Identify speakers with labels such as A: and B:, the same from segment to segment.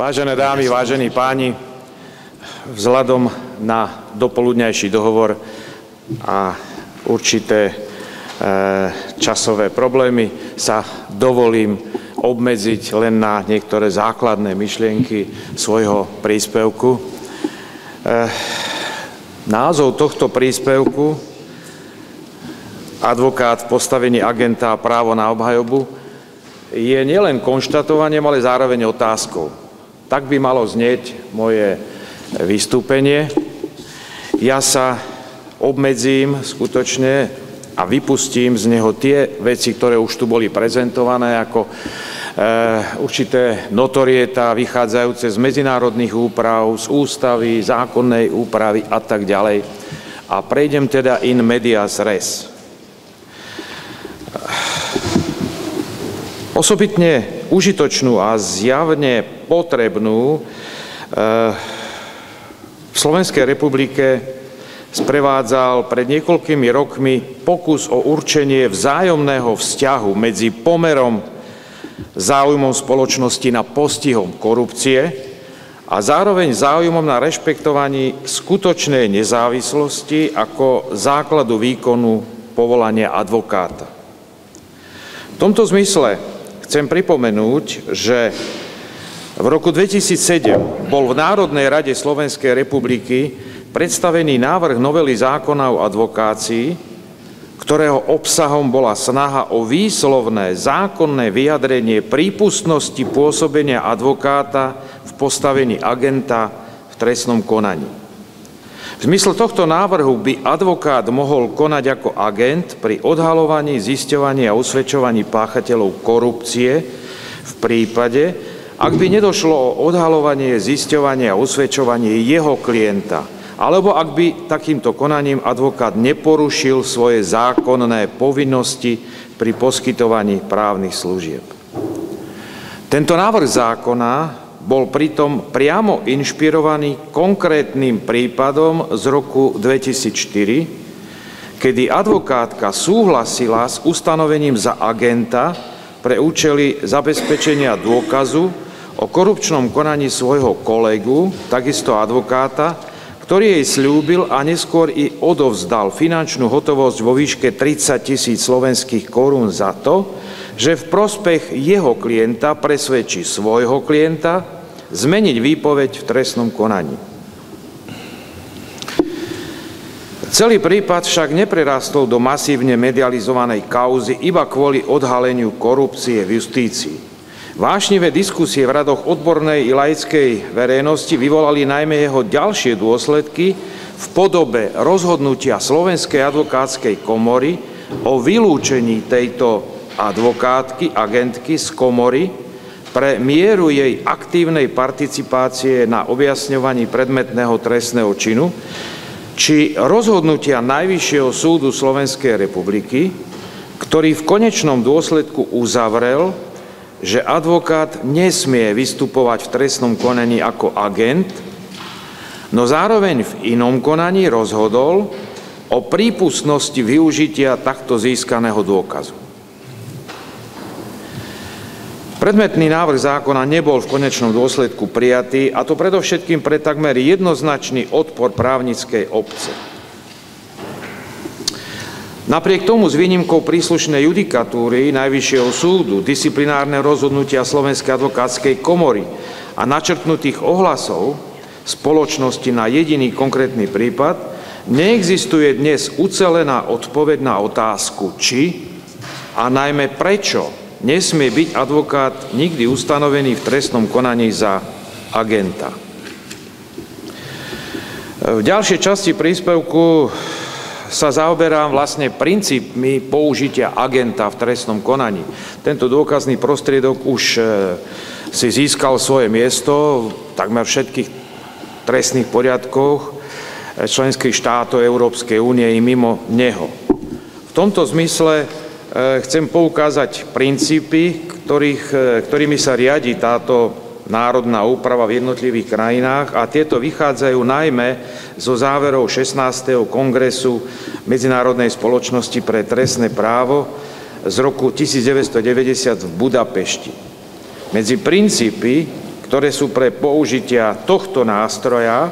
A: Vážené dámy, vážení páni, vzhľadom na dopoludňajší dohovor a určité časové problémy sa dovolím obmedziť len na niektoré základné myšlienky svojho príspevku. Názov tohto príspevku, advokát v postavení agenta a právo na obhajobu, je nielen konštatovaním, ale zároveň otázkou. Tak by malo znieť moje vystúpenie. Ja sa obmedzím skutočne a vypustím z neho tie veci, ktoré už tu boli prezentované ako určité notorieta vychádzajúce z medzinárodných úprav, z ústavy, zákonnej úpravy a tak ďalej. A prejdem teda in medias res. Osobitne užitočnú a zjavne potrebnú v Slovenskej republike sprevádzal pred niekoľkými rokmi pokus o určenie vzájomného vzťahu medzi pomerom záujmom spoločnosti na postihom korupcie a zároveň záujmom na rešpektovaní skutočnej nezávislosti ako základu výkonu povolania advokáta. V tomto zmysle chcem pripomenúť, že v roku 2007 bol v Národnej rade Slovenskej republiky predstavený návrh novely zákona o advokácii, ktorého obsahom bola snaha o výslovné zákonné vyjadrenie prípustnosti pôsobenia advokáta v postavení agenta v trestnom konaní. V zmysle tohto návrhu by advokát mohol konať ako agent pri odhaľovaní, zisťovaní a usvedčovaní páchateľov korupcie v prípade, ak by nedošlo o odhaľovanie, zisťovanie a usvedčovanie jeho klienta, alebo ak by takýmto konaním advokát neporušil svoje zákonné povinnosti pri poskytovaní právnych služieb. Tento návrh zákona bol pritom priamo inšpirovaný konkrétnym prípadom z roku 2004, kedy advokátka súhlasila s ustanovením za agenta pre účely zabezpečenia dôkazu o korupčnom konaní svojho kolegu, takisto advokáta, ktorý jej sľúbil a neskôr i odovzdal finančnú hotovosť vo výške 30 000 slovenských korún za to, že v prospech jeho klienta presvedčí svojho klienta zmeniť výpoveď v trestnom konaní. Celý prípad však neprerastol do masívne medializovanej kauzy iba kvôli odhaleniu korupcie v justícii. Vášnivé diskusie v radoch odbornej i laickej verejnosti vyvolali najmä jeho ďalšie dôsledky v podobe rozhodnutia Slovenskej advokátskej komory o vylúčení tejto advokátky, agentky z komory pre mieru jej aktívnej participácie na objasňovaní predmetného trestného činu, či rozhodnutia Najvyššieho súdu Slovenskej republiky, ktorý v konečnom dôsledku uzavrel, že advokát nesmie vystupovať v trestnom konaní ako agent, no zároveň v inom konaní rozhodol o prípustnosti využitia takto získaného dôkazu. Predmetný návrh zákona nebol v konečnom dôsledku prijatý, a to predovšetkým pre takmer jednoznačný odpor právnickej obce. Napriek tomu s výnimkou príslušnej judikatúry Najvyššieho súdu, disciplinárne rozhodnutia Slovenskej advokátskej komory a načrtnutých ohlasov spoločnosti na jediný konkrétny prípad, neexistuje dnes ucelená odpoveď na otázku, či a najmä prečo nesmie byť advokát nikdy ustanovený v trestnom konaní za agenta. V ďalšej časti príspevku sa zaoberám vlastne princípmi použitia agenta v trestnom konaní. Tento dôkazný prostriedok už si získal svoje miesto v takmer všetkých trestných poriadkoch členských štátov Európskej únie i mimo neho. V tomto zmysle chcem poukázať princípy, ktorými sa riadi táto národná úprava v jednotlivých krajinách, a tieto vychádzajú najmä zo záverov 16. kongresu Medzinárodnej spoločnosti pre trestné právo z roku 1990 v Budapešti. Medzi princípy, ktoré sú pre použitia tohto nástroja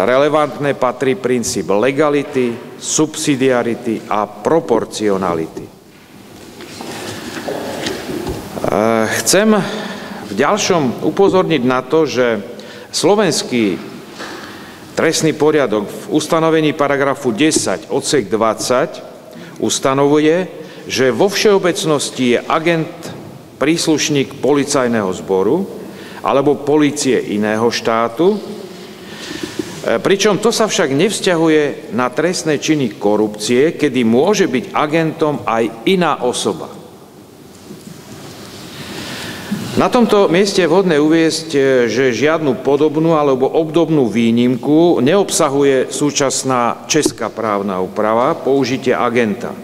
A: relevantné, patrí princíp legality, subsidiarity a proporcionality. Chcem v ďalšom upozorniť na to, že slovenský trestný poriadok v ustanovení paragrafu 10 odsek 20 ustanovuje, že vo všeobecnosti je agent príslušník policajného zboru alebo polície iného štátu, pričom to sa však nevzťahuje na trestné činy korupcie, kedy môže byť agentom aj iná osoba. Na tomto mieste je vhodné uviesť, že žiadnu podobnú alebo obdobnú výnimku neobsahuje súčasná česká právna úprava použitia agenta,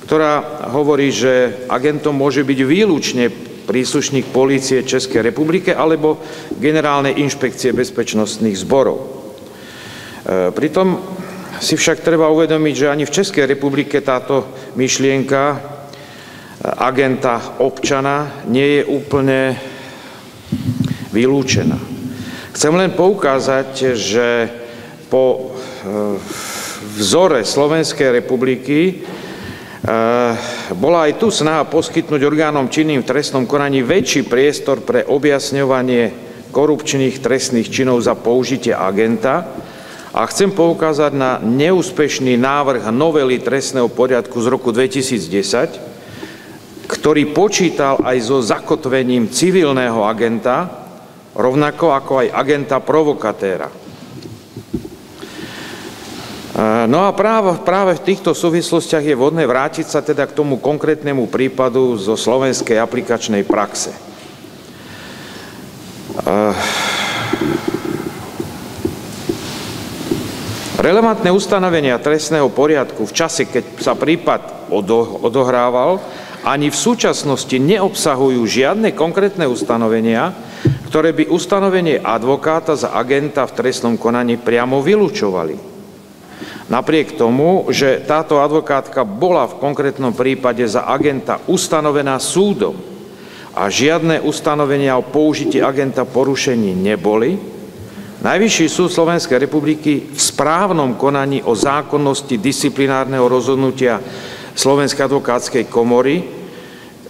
A: ktorá hovorí, že agentom môže byť výlučne príslušník polície Českej republiky alebo Generálnej inšpekcie bezpečnostných zborov. Pritom si však treba uvedomiť, že ani v Českej republike táto myšlienka agenta občana nie je úplne vylúčená. Chcem len poukázať, že po vzore Slovenskej republiky bola aj tu snaha poskytnúť orgánom činným v trestnom konaní väčší priestor pre objasňovanie korupčných trestných činov za použitie agenta a chcem poukázať na neúspešný návrh novely trestného poriadku z roku 2010, ktorý počítal aj so zakotvením civilného agenta, rovnako ako aj agenta provokatéra. No a práve v týchto súvislostiach je vhodné vrátiť sa teda k tomu konkrétnemu prípadu zo slovenskej aplikačnej praxe. Relevantné ustanovenia trestného poriadku v čase, keď sa prípad odohrával, ani v súčasnosti neobsahujú žiadne konkrétne ustanovenia, ktoré by ustanovenie advokáta za agenta v trestnom konaní priamo vylúčovali. Napriek tomu, že táto advokátka bola v konkrétnom prípade za agenta ustanovená súdom a žiadne ustanovenia o použití agenta porušení neboli, Najvyšší súd Slovenskej republiky v správnom konaní o zákonnosti disciplinárneho rozhodnutia Slovenskej advokátskej komory,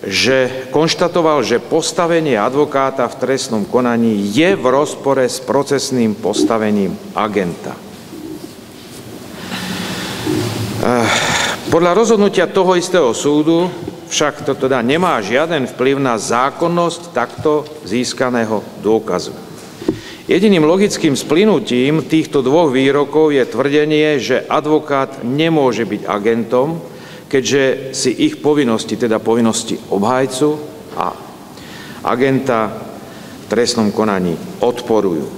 A: že konštatoval, že postavenie advokáta v trestnom konaní je v rozpore s procesným postavením agenta. Podľa rozhodnutia toho istého súdu však to teda nemá žiaden vplyv na zákonnosť takto získaného dôkazu. Jediným logickým splynutím týchto dvoch výrokov je tvrdenie, že advokát nemôže byť agentom, keďže si ich povinnosti, teda povinnosti obhajcu a agenta v trestnom konaní odporujú.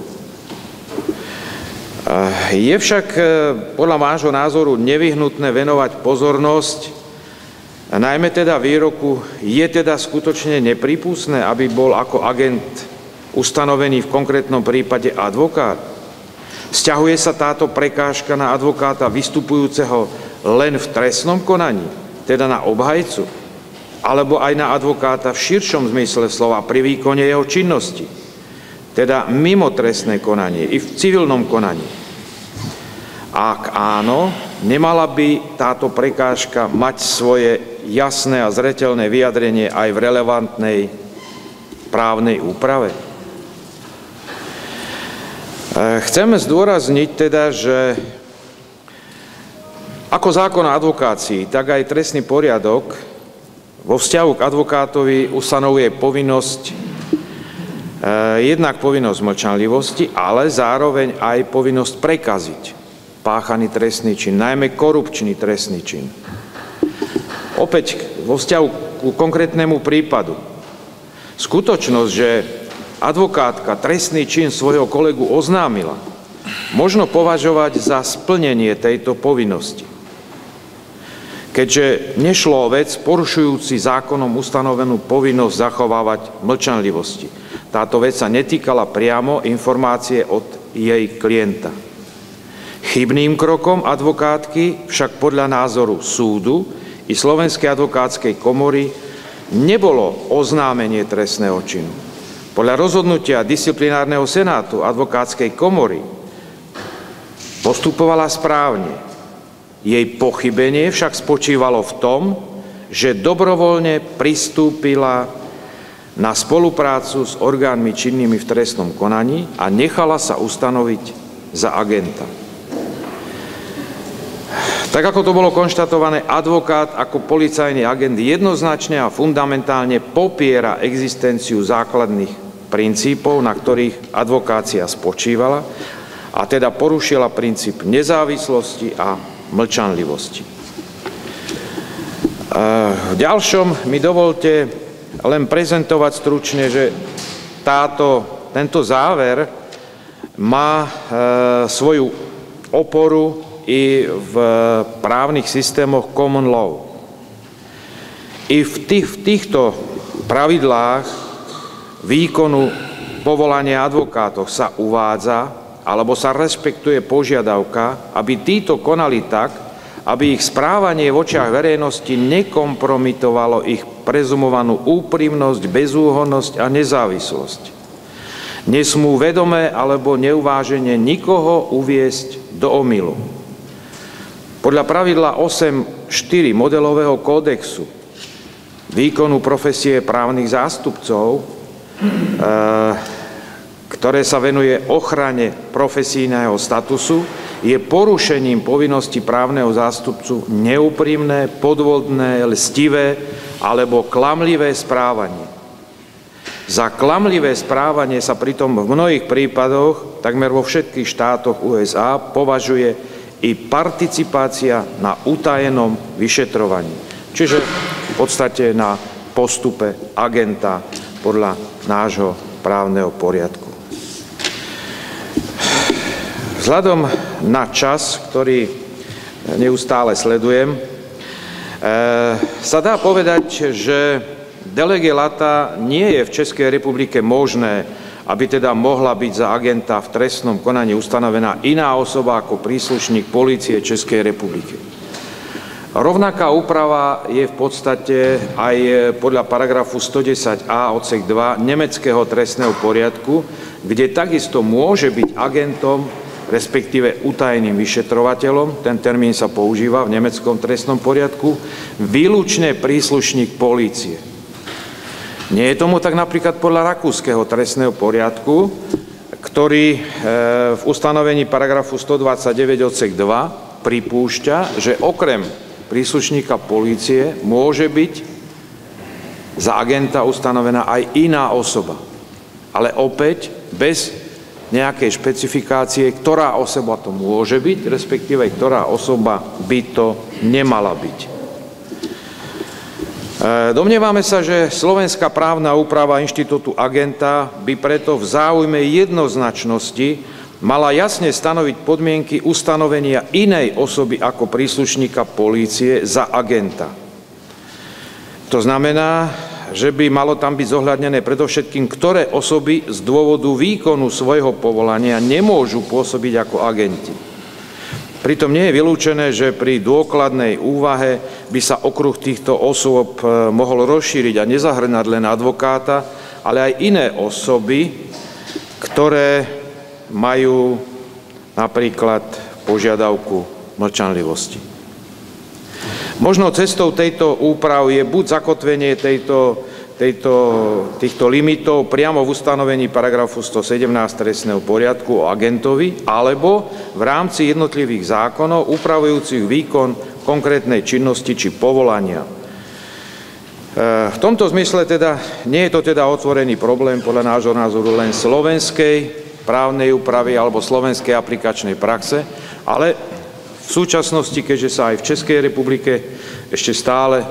A: Je však podľa vášho názoru nevyhnutné venovať pozornosť, najmä teda výroku, je teda skutočne neprípustné, aby bol ako agent ustanovený v konkrétnom prípade advokát? Vzťahuje sa táto prekážka na advokáta vystupujúceho len v trestnom konaní, teda na obhajcu, alebo aj na advokáta v širšom zmysle slova pri výkone jeho činnosti, teda mimo trestné konanie i v civilnom konaní? Ak áno, nemala by táto prekážka mať svoje jasné a zreteľné vyjadrenie aj v relevantnej právnej úprave? Chceme zdôrazniť teda, že ako zákon o advokácii, tak aj trestný poriadok vo vzťahu k advokátovi ustanovuje povinnosť, jednak povinnosť mlčanlivosti, ale zároveň aj povinnosť prekaziť páchaný trestný čin, najmä korupčný trestný čin. Opäť vo vzťahu ku konkrétnemu prípadu. Skutočnosť, že advokátka trestný čin svojho kolegu oznámila, možno považovať za splnenie tejto povinnosti, keďže nešlo o vec porušujúci zákonom ustanovenú povinnosť zachovávať mlčanlivosti. Táto vec sa netýkala priamo informácie od jej klienta. Chybným krokom advokátky však podľa názoru súdu i Slovenskej advokátskej komory nebolo oznámenie trestného činu. Podľa rozhodnutia disciplinárneho senátu advokátskej komory postupovala správne. Jej pochybenie však spočívalo v tom, že dobrovoľne pristúpila na spoluprácu s orgánmi činnými v trestnom konaní a nechala sa ustanoviť za agenta. Tak ako to bolo konštatované, advokát ako policajný agent jednoznačne a fundamentálne popiera existenciu základných princípov, na ktorých advokácia spočívala, a teda porušila princíp nezávislosti a mlčanlivosti. V ďalšom mi dovolte len prezentovať stručne, že tento záver má svoju oporu i v právnych systémoch common law. I v týchto pravidlách výkonu povolania advokátov sa uvádza, alebo sa rešpektuje požiadavka, aby títo konali tak, aby ich správanie v očiach verejnosti nekompromitovalo ich prezumovanú úprimnosť, bezúhonnosť a nezávislosť. Nesmú vedomé alebo neuvážene nikoho uviesť do omylu. Podľa pravidla 8.4 modelového kódexu výkonu profesie právnych zástupcov, ktoré sa venuje ochrane profesijného statusu, je porušením povinnosti právneho zástupcu neúprimné, podvodné, lstivé alebo klamlivé správanie. Za klamlivé správanie sa pritom v mnohých prípadoch, takmer vo všetkých štátoch USA, považuje i participácia na utajenom vyšetrovaní, čiže v podstate na postupe agenta podľa nášho právneho poriadku. Vzhľadom na čas, ktorý neustále sledujem, sa dá povedať, že de lege lata nie je v Českej republike možné, aby teda mohla byť za agenta v trestnom konaní ustanovená iná osoba ako príslušník polície Českej republiky. Rovnaká úprava je v podstate aj podľa paragrafu 110a odsek 2 nemeckého trestného poriadku, kde takisto môže byť agentom, respektíve utajeným vyšetrovateľom, ten termín sa používa v nemeckom trestnom poriadku, výlučne príslušník polície. Nie je tomu tak napríklad podľa rakúskeho trestného poriadku, ktorý v ustanovení paragrafu 129 odsek 2 pripúšťa, že okrem príslušníka polície môže byť za agenta ustanovená aj iná osoba. Ale opäť bez nejakej špecifikácie, ktorá osoba to môže byť, respektíve ktorá osoba by to nemala byť. Domnievame sa, že slovenská právna úprava inštitútu agenta by preto v záujme jednoznačnosti mala jasne stanoviť podmienky ustanovenia inej osoby ako príslušníka polície za agenta. To znamená, že by malo tam byť zohľadnené predovšetkým, ktoré osoby z dôvodu výkonu svojho povolania nemôžu pôsobiť ako agenti. Pritom nie je vylúčené, že pri dôkladnej úvahe by sa okruh týchto osôb mohol rozšíriť a nezahrňať len advokáta, ale aj iné osoby, ktoré majú napríklad požiadavku mlčanlivosti. Možno cestou tejto úpravy je buď zakotvenie týchto limitov priamo v ustanovení paragrafu 117 trestného poriadku o agentovi, alebo v rámci jednotlivých zákonov upravujúcich výkon konkrétnej činnosti či povolania. V tomto zmysle teda nie je to teda otvorený problém podľa nášho názoru len slovenskej právnej úpravy alebo slovenskej aplikačnej praxe, ale v súčasnosti, keďže sa aj v Českej republike ešte stále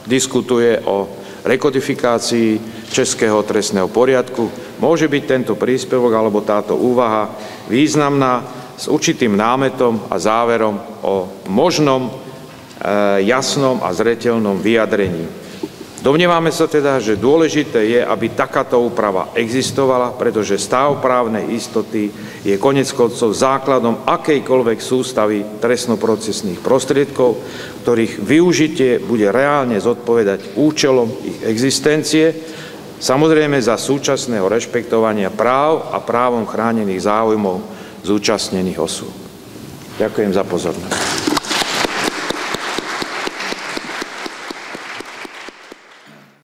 A: diskutuje o rekodifikácii českého trestného poriadku, môže byť tento príspevok alebo táto úvaha významná s určitým námetom a záverom o možnom jasnom a zreteľnom vyjadrení. Domnievame sa teda, že dôležité je, aby takáto úprava existovala, pretože stav právnej istoty je koniec koncov základom akejkoľvek sústavy trestnoprocesných prostriedkov, ktorých využitie bude reálne zodpovedať účelom ich existencie, samozrejme za súčasného rešpektovania práv a právom chránených záujmov zúčastnených osôb. Ďakujem za pozornosť.